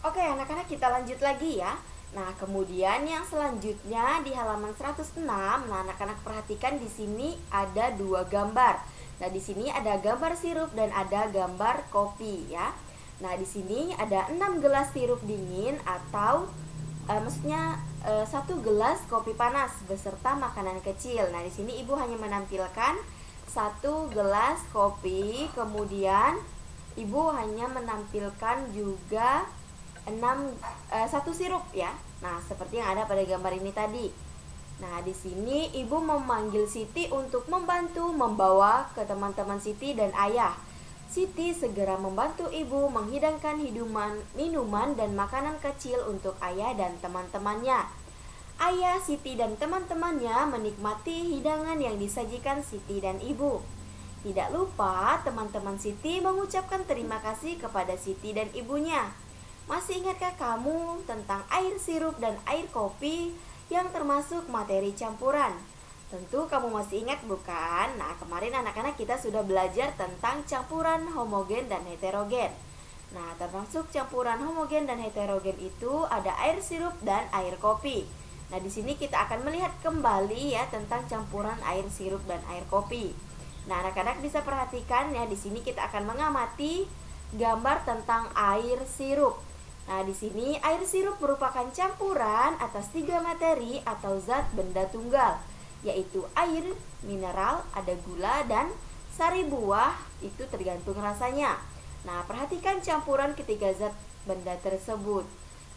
Oke, anak-anak kita lanjut lagi ya. Nah, kemudian yang selanjutnya di halaman 106, nah anak-anak perhatikan di sini ada dua gambar. Nah, di sini ada gambar sirup dan ada gambar kopi ya. Nah, di sini ada 6 gelas sirup dingin atau maksudnya 1 gelas kopi panas beserta makanan kecil. Nah, di sini Ibu hanya menampilkan 1 gelas kopi, kemudian Ibu hanya menampilkan juga 1 sirup ya. Nah, seperti yang ada pada gambar ini tadi. Nah, di sini Ibu memanggil Siti untuk membantu membawa ke teman-teman Siti dan ayah. Siti segera membantu Ibu menghidangkan minuman dan makanan kecil untuk ayah dan teman-temannya. Ayah, Siti, dan teman-temannya menikmati hidangan yang disajikan Siti dan Ibu. Tidak lupa teman-teman Siti mengucapkan terima kasih kepada Siti dan ibunya. Masih ingatkah kamu tentang air sirup dan air kopi yang termasuk materi campuran? Tentu kamu masih ingat bukan? Nah, kemarin anak-anak kita sudah belajar tentang campuran homogen dan heterogen. Nah, termasuk campuran homogen dan heterogen itu ada air sirup dan air kopi. Nah, di sini kita akan melihat kembali ya tentang campuran air sirup dan air kopi. Nah, anak-anak bisa perhatikan ya, di sini kita akan mengamati gambar tentang air sirup. Nah, di sini air sirup merupakan campuran atas 3 materi atau zat benda tunggal, yaitu air, mineral, ada gula, dan sari buah, itu tergantung rasanya. Nah, perhatikan campuran ketiga zat benda tersebut.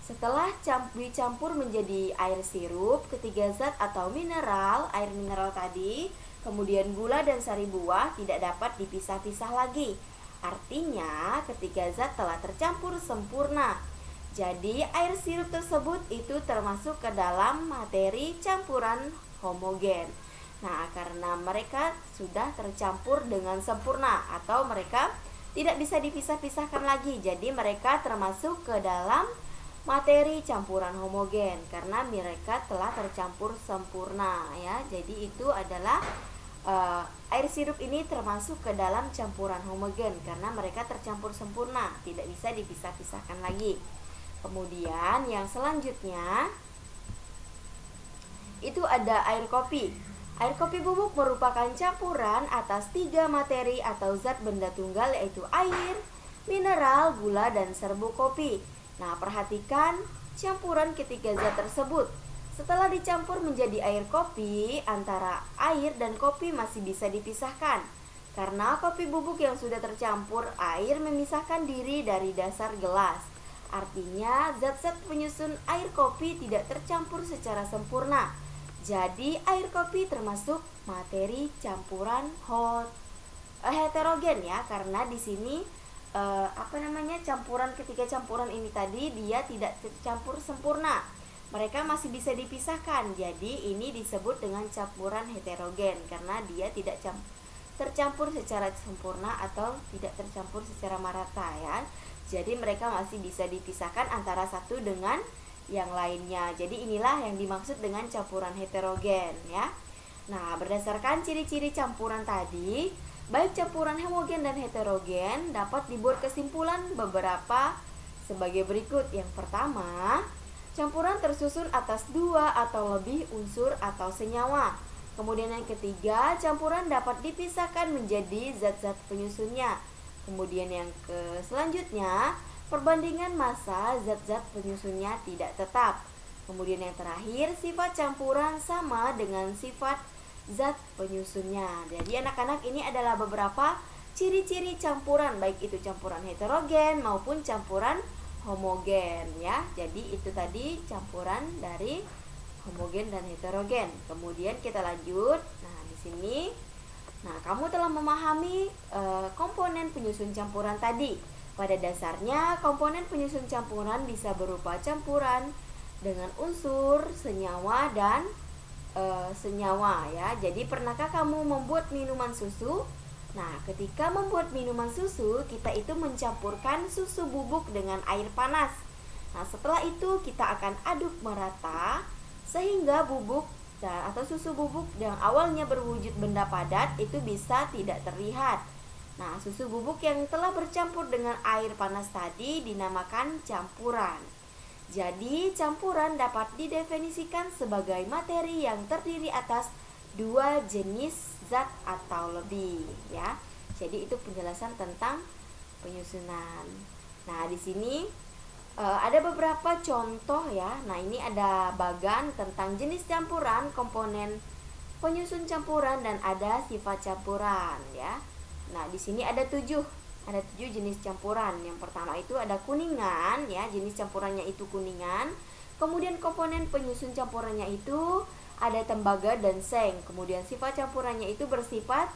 Setelah dicampur menjadi air sirup, ketiga zat atau mineral, air mineral tadi, kemudian gula dan sari buah tidak dapat dipisah-pisah lagi. Artinya, ketiga zat telah tercampur sempurna. Jadi, air sirup tersebut itu termasuk ke dalam materi campuran homogen. Nah, karena mereka sudah tercampur dengan sempurna atau mereka tidak bisa dipisah-pisahkan lagi. Jadi, mereka termasuk ke dalam materi campuran homogen karena mereka telah tercampur sempurna ya. Jadi, itu adalah air sirup ini termasuk ke dalam campuran homogen karena mereka tercampur sempurna, tidak bisa dipisah-pisahkan lagi. Kemudian yang selanjutnya itu ada air kopi. Air kopi bubuk merupakan campuran atas 3 materi atau zat benda tunggal, yaitu air, mineral, gula, dan serbuk kopi. Nah, perhatikan campuran ketiga zat tersebut. Setelah dicampur menjadi air kopi, antara air dan kopi masih bisa dipisahkan. Karena kopi bubuk yang sudah tercampur air memisahkan diri dari dasar gelas. Artinya, zat-zat penyusun air kopi tidak tercampur secara sempurna. Jadi, air kopi termasuk materi campuran heterogen ya, karena di sini campuran ketiga campuran ini tadi dia tidak tercampur sempurna. Mereka masih bisa dipisahkan. Jadi, ini disebut dengan campuran heterogen karena dia tidak tercampur secara sempurna atau tidak tercampur secara merata ya. Jadi mereka masih bisa dipisahkan antara satu dengan yang lainnya. Jadi inilah yang dimaksud dengan campuran heterogen ya. Nah, berdasarkan ciri-ciri campuran tadi, baik campuran homogen dan heterogen dapat dibuat kesimpulan beberapa sebagai berikut. Yang pertama, campuran tersusun atas 2 atau lebih unsur atau senyawa. Kemudian yang ketiga, campuran dapat dipisahkan menjadi zat-zat penyusunnya. Kemudian yang selanjutnya, perbandingan massa zat-zat penyusunnya tidak tetap. Kemudian yang terakhir, sifat campuran sama dengan sifat zat penyusunnya. Jadi anak-anak, ini adalah beberapa ciri-ciri campuran, baik itu campuran heterogen maupun campuran homogen ya. Jadi itu tadi campuran dari homogen dan heterogen. Kemudian kita lanjut. Nah, di sini kamu telah memahami komponen penyusun campuran tadi. Pada dasarnya, komponen penyusun campuran bisa berupa campuran dengan unsur, senyawa, dan senyawa ya. Jadi, pernahkah kamu membuat minuman susu? Nah, ketika membuat minuman susu, kita itu mencampurkan susu bubuk dengan air panas. Nah, setelah itu kita akan aduk merata sehingga bubuk atau susu bubuk yang awalnya berwujud benda padat itu bisa tidak terlihat. Nah, susu bubuk yang telah bercampur dengan air panas tadi dinamakan campuran. Jadi, campuran dapat didefinisikan sebagai materi yang terdiri atas dua jenis zat atau lebih, ya. Jadi itu penjelasan tentang penyusunan. Nah, di sini ada beberapa contoh ya. Nah, ini ada bagan tentang jenis campuran, komponen penyusun campuran dan ada sifat campuran ya. Nah, di sini ada tujuh jenis campuran. Yang pertama itu ada kuningan ya, jenis campurannya itu kuningan. Kemudian komponen penyusun campurannya itu ada tembaga dan seng. Kemudian sifat campurannya itu bersifat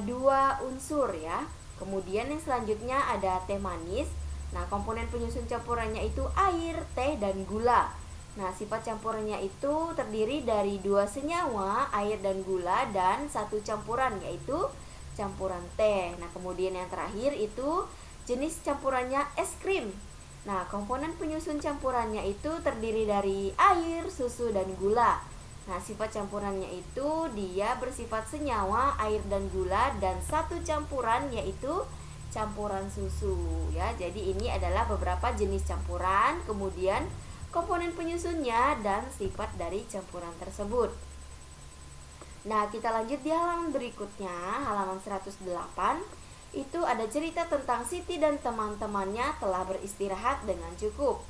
dua unsur ya. Kemudian yang selanjutnya ada teh manis. Nah, komponen penyusun campurannya itu air, teh, dan gula. Nah, sifat campurannya itu terdiri dari dua senyawa, air dan gula, dan satu campuran yaitu campuran teh. Nah, kemudian yang terakhir itu jenis campurannya es krim. Nah, komponen penyusun campurannya itu terdiri dari air, susu, dan gula. Nah, sifat campurannya itu dia bersifat senyawa, air dan gula, dan satu campuran yaitu campuran susu ya. Jadi ini adalah beberapa jenis campuran, kemudian komponen penyusunnya dan sifat dari campuran tersebut. Nah, kita lanjut di halaman berikutnya, halaman 108. Itu ada cerita tentang Siti dan teman-temannya telah beristirahat dengan cukup.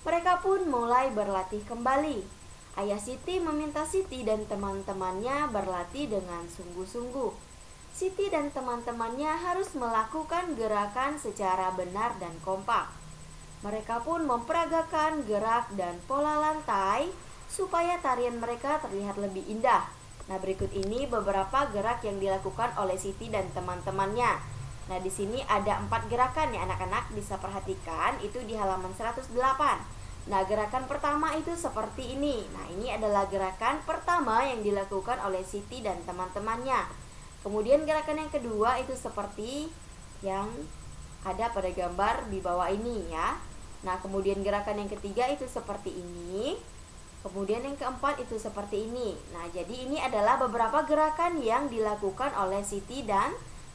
Mereka pun mulai berlatih kembali. Ayah Siti meminta Siti dan teman-temannya berlatih dengan sungguh-sungguh. Siti dan teman-temannya harus melakukan gerakan secara benar dan kompak. Mereka pun memperagakan gerak dan pola lantai supaya tarian mereka terlihat lebih indah. Nah, berikut ini beberapa gerak yang dilakukan oleh Siti dan teman-temannya. Nah, di sini ada 4 gerakan ya anak-anak, bisa perhatikan itu di halaman 108. Nah, gerakan pertama itu seperti ini. Nah, ini adalah gerakan pertama yang dilakukan oleh Siti dan teman-temannya. Kemudian gerakan yang kedua itu seperti yang ada pada gambar di bawah ini ya. Nah, kemudian gerakan yang ketiga itu seperti ini. Kemudian yang keempat itu seperti ini. Nah, jadi ini adalah beberapa gerakan yang dilakukan oleh Siti dan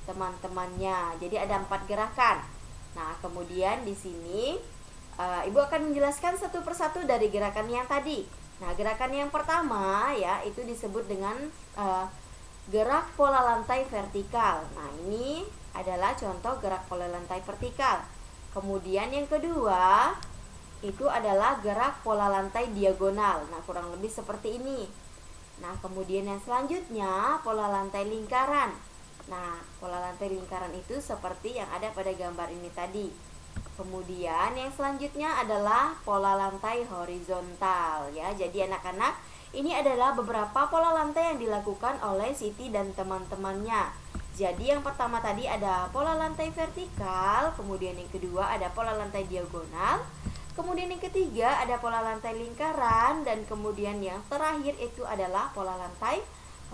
teman-temannya. Jadi ada 4 gerakan. Nah, kemudian di sini Ibu akan menjelaskan satu persatu dari gerakan yang tadi. Nah, gerakan yang pertama ya itu disebut dengan gerak pola lantai vertikal. Nah, ini adalah contoh gerak pola lantai vertikal. Kemudian yang kedua itu adalah gerak pola lantai diagonal. Nah, kurang lebih seperti ini. Nah, kemudian yang selanjutnya pola lantai lingkaran. Nah, pola lantai lingkaran itu seperti yang ada pada gambar ini tadi. Kemudian yang selanjutnya adalah pola lantai horizontal ya. Jadi anak-anak, ini adalah beberapa pola lantai yang dilakukan oleh Siti dan teman-temannya. Jadi yang pertama tadi ada pola lantai vertikal, kemudian yang kedua ada pola lantai diagonal, kemudian yang ketiga ada pola lantai lingkaran, dan kemudian yang terakhir itu adalah pola lantai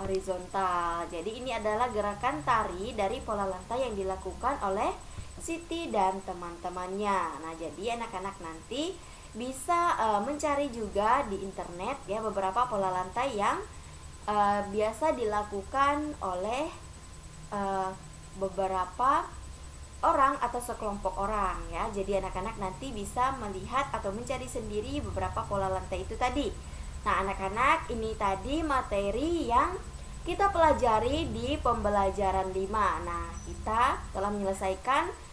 horizontal. Jadi ini adalah gerakan tari dari pola lantai yang dilakukan oleh Siti dan teman-temannya. Nah, jadi anak-anak nanti bisa mencari juga di internet ya beberapa pola lantai yang biasa dilakukan oleh beberapa orang atau sekelompok orang ya. Jadi anak-anak nanti bisa melihat atau mencari sendiri beberapa pola lantai itu tadi. Nah, anak-anak, ini tadi materi yang kita pelajari di pembelajaran 5. Nah, kita telah menyelesaikan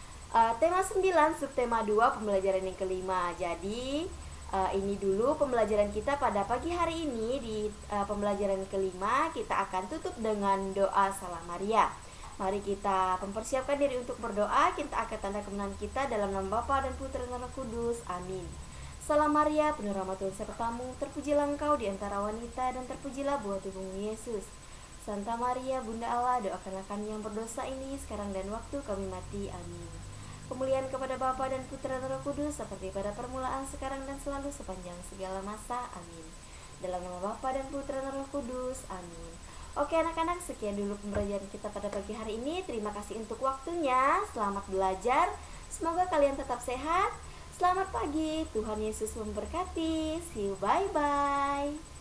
tema 9, subtema 2, pembelajaran yang kelima. Jadi ini dulu pembelajaran kita pada pagi hari ini. Di pembelajaran kelima kita akan tutup dengan doa Salam Maria. Mari kita mempersiapkan diri untuk berdoa. Kita akan tanda kemenangan kita dalam nama Bapa dan Putra dan Roh Kudus. Amin. Salam Maria, penuh rahmat Tuhan sertamu, terpujilah engkau di antara wanita dan terpujilah buah tubuhmu Yesus. Santa Maria, Bunda Allah, doakanlah kami yang berdosa ini sekarang dan waktu kami mati. Amin. Kemuliaan kepada Bapa dan Putra dan Roh Kudus, seperti pada permulaan, sekarang dan selalu sepanjang segala masa. Amin. Dalam nama Bapa dan Putra dan Roh Kudus. Amin. Oke anak-anak, sekian dulu pembelajaran kita pada pagi hari ini. Terima kasih untuk waktunya. Selamat belajar. Semoga kalian tetap sehat. Selamat pagi. Tuhan Yesus memberkati. See you, bye-bye.